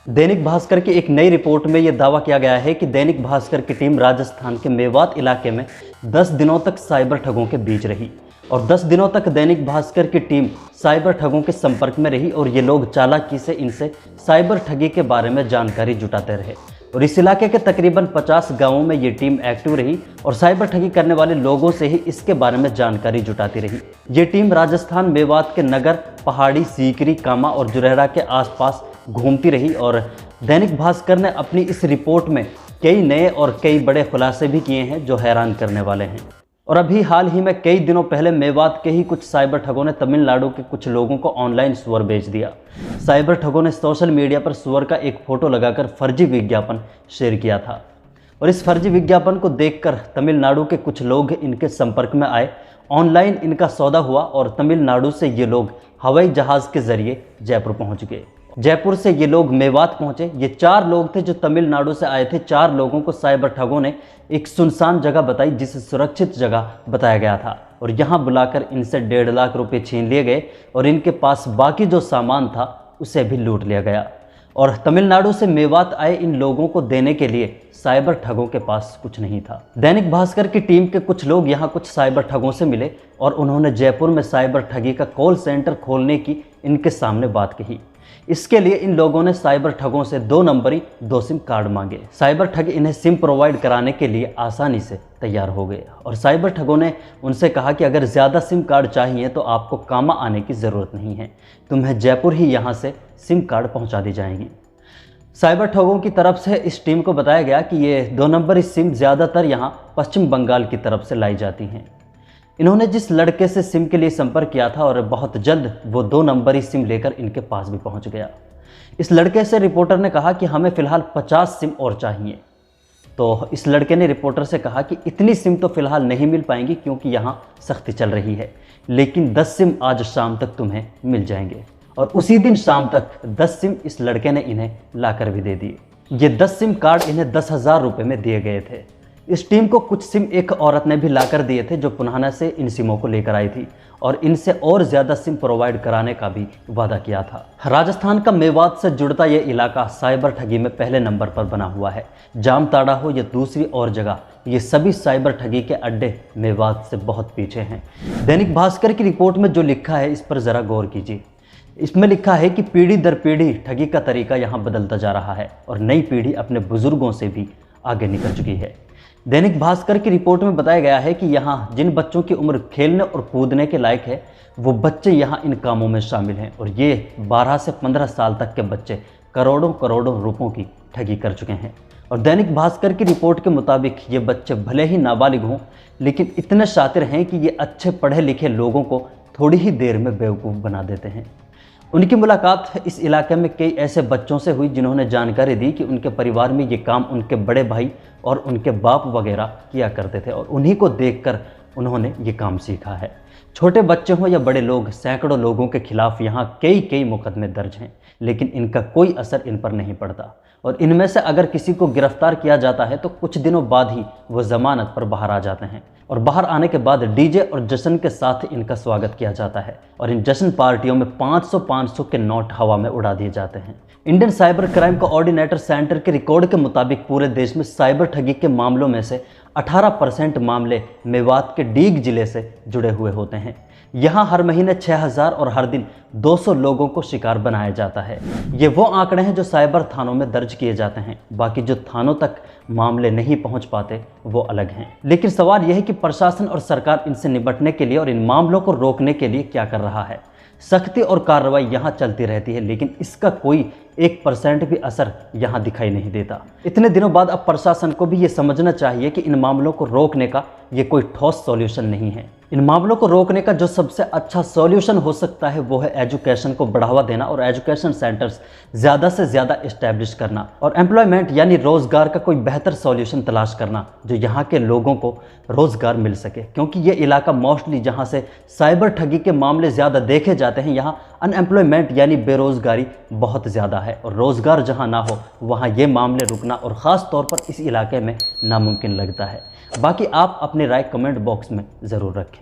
दैनिक भास्कर की एक नई रिपोर्ट में यह दावा किया गया है कि दैनिक भास्कर की टीम राजस्थान के मेवात इलाके में 10 दिनों तक साइबर ठगों के बीच रही और 10 दिनों तक दैनिक भास्कर की टीम साइबर ठगों के संपर्क में रही और ये लोग चालाकी से इनसे साइबर ठगी के बारे में जानकारी जुटाते रहे और इस इलाके के तकरीबन 50 गांवों में ये टीम एक्टिव रही और साइबर ठगी करने वाले लोगों से ही इसके बारे में जानकारी जुटाती रही। ये टीम राजस्थान मेवात के नगर, पहाड़ी, सीकरी, कामा और जुरहरा के आसपास घूमती रही और दैनिक भास्कर ने अपनी इस रिपोर्ट में कई नए और कई बड़े खुलासे भी किए हैं जो हैरान करने वाले हैं। और अभी हाल ही में कई दिनों पहले मेवात के ही कुछ साइबर ठगों ने तमिलनाडु के कुछ लोगों को ऑनलाइन सुअर बेच दिया। साइबर ठगों ने सोशल मीडिया पर सुअर का एक फोटो लगाकर फर्जी विज्ञापन शेयर किया था और इस फर्जी विज्ञापन को देखकर तमिलनाडु के कुछ लोग इनके संपर्क में आए। ऑनलाइन इनका सौदा हुआ और तमिलनाडु से ये लोग हवाई जहाज़ के जरिए जयपुर पहुंच गए। जयपुर से ये लोग मेवात पहुंचे। ये 4 लोग थे जो तमिलनाडु से आए थे। 4 लोगों को साइबर ठगों ने एक सुनसान जगह बताई जिसे सुरक्षित जगह बताया गया था और यहाँ बुलाकर इनसे 1.5 लाख रुपए छीन लिए गए और इनके पास बाकी जो सामान था उसे भी लूट लिया गया। और तमिलनाडु से मेवात आए इन लोगों को देने के लिए साइबर ठगों के पास कुछ नहीं था। दैनिक भास्कर की टीम के कुछ लोग यहाँ कुछ साइबर ठगों से मिले और उन्होंने जयपुर में साइबर ठगी का कॉल सेंटर खोलने की इनके सामने बात कही। इसके लिए इन लोगों ने साइबर ठगों से 2 नंबरी 2 सिम कार्ड मांगे। साइबर ठग इन्हें सिम प्रोवाइड कराने के लिए आसानी से तैयार हो गए और साइबर ठगों ने उनसे कहा कि अगर ज़्यादा सिम कार्ड चाहिए तो आपको कामा आने की ज़रूरत नहीं है, तुम्हें जयपुर ही यहाँ से सिम कार्ड पहुँचा दी जाएंगी। साइबर ठगों की तरफ से इस टीम को बताया गया कि ये 2 नंबरी सिम ज़्यादातर यहाँ पश्चिम बंगाल की तरफ से लाई जाती हैं। इन्होंने जिस लड़के से सिम के लिए संपर्क किया था और बहुत जल्द वो 2 नंबरी सिम लेकर इनके पास भी पहुंच गया। इस लड़के से रिपोर्टर ने कहा कि हमें फ़िलहाल 50 सिम और चाहिए। तो इस लड़के ने रिपोर्टर से कहा कि इतनी सिम तो फ़िलहाल नहीं मिल पाएंगी क्योंकि यहाँ सख्ती चल रही है, लेकिन 10 सिम आज शाम तक तुम्हें मिल जाएंगे। और उसी दिन शाम तक 10 सिम इस लड़के ने इन्हें लाकर भी दे दिए। ये 10 सिम कार्ड इन्हें 10,000 रुपये में दिए गए थे। इस टीम को कुछ सिम एक औरत ने भी लाकर दिए थे जो पुनाना से इन सिमों को लेकर आई थी और इनसे और ज़्यादा सिम प्रोवाइड कराने का भी वादा किया था। राजस्थान का मेवात से जुड़ता ये इलाका साइबर ठगी में पहले नंबर पर बना हुआ है। जामताड़ा हो या दूसरी और जगह, ये सभी साइबर ठगी के अड्डे मेवात से बहुत पीछे हैं। दैनिक भास्कर की रिपोर्ट में जो लिखा है इस पर ज़रा गौर कीजिए। इसमें लिखा है कि पीढ़ी दर पीढ़ी ठगी का तरीका यहाँ बदलता जा रहा है और नई पीढ़ी अपने बुजुर्गों से भी आगे निकल चुकी है। दैनिक भास्कर की रिपोर्ट में बताया गया है कि यहाँ जिन बच्चों की उम्र खेलने और कूदने के लायक है वो बच्चे यहाँ इन कामों में शामिल हैं और ये 12 से 15 साल तक के बच्चे करोड़ों करोड़ों रुपयों की ठगी कर चुके हैं। और दैनिक भास्कर की रिपोर्ट के मुताबिक ये बच्चे भले ही नाबालिग हों लेकिन इतने शातिर हैं कि ये अच्छे पढ़े लिखे लोगों को थोड़ी ही देर में बेवकूफ़ बना देते हैं। उनकी मुलाकात इस इलाके में कई ऐसे बच्चों से हुई जिन्होंने जानकारी दी कि उनके परिवार में ये काम उनके बड़े भाई और उनके बाप वगैरह किया करते थे और उन्हीं को देखकर उन्होंने ये काम सीखा है। छोटे बच्चे हों या बड़े लोग, सैकड़ों लोगों के खिलाफ यहाँ कई मुकदमे दर्ज हैं लेकिन इनका कोई असर इन पर नहीं पड़ता और इनमें से अगर किसी को गिरफ्तार किया जाता है तो कुछ दिनों बाद ही वो जमानत पर बाहर आ जाते हैं और बाहर आने के बाद डीजे और जश्न के साथ इनका स्वागत किया जाता है और इन जश्न पार्टियों में 500 के नोट हवा में उड़ा दिए जाते हैं। Indian cyber crime coordinator centre के रिकॉर्ड के मुताबिक पूरे देश में साइबर ठगी के मामलों में से 18% मामले मेवात के डीग जिले से जुड़े हुए होते हैं। यहाँ हर महीने 6000 और हर दिन 200 लोगों को शिकार बनाया जाता है। ये वो आंकड़े हैं जो साइबर थानों में दर्ज किए जाते हैं। बाकी जो थानों तक मामले नहीं पहुंच पाते वो अलग हैं। लेकिन सवाल यह है कि प्रशासन और सरकार इनसे निपटने के लिए और इन मामलों को रोकने के लिए क्या कर रहा है। सख्ती और कार्रवाई यहाँ चलती रहती है लेकिन इसका कोई 1% भी असर यहाँ दिखाई नहीं देता। इतने दिनों बाद अब प्रशासन को भी ये समझना चाहिए कि इन मामलों को रोकने का ये कोई ठोस सॉल्यूशन नहीं है। इन मामलों को रोकने का जो सबसे अच्छा सॉल्यूशन हो सकता है वो है एजुकेशन को बढ़ावा देना और एजुकेशन सेंटर्स ज़्यादा से ज़्यादा इस्टेब्लिश करना और एम्प्लॉयमेंट यानी रोज़गार का कोई बेहतर सॉल्यूशन तलाश करना जो यहाँ के लोगों को रोज़गार मिल सके, क्योंकि ये इलाका मोस्टली जहाँ से साइबर ठगी के मामले ज़्यादा देखे जाते हैं यहाँ अनएम्प्लॉयमेंट यानी बेरोज़गारी बहुत ज़्यादा है और रोज़गार जहाँ ना हो वहाँ ये मामले रुकना और ख़ास तौर पर इस इलाके में नामुमकिन लगता है। बाकी आप अपनी राय कमेंट बॉक्स में ज़रूर रखें।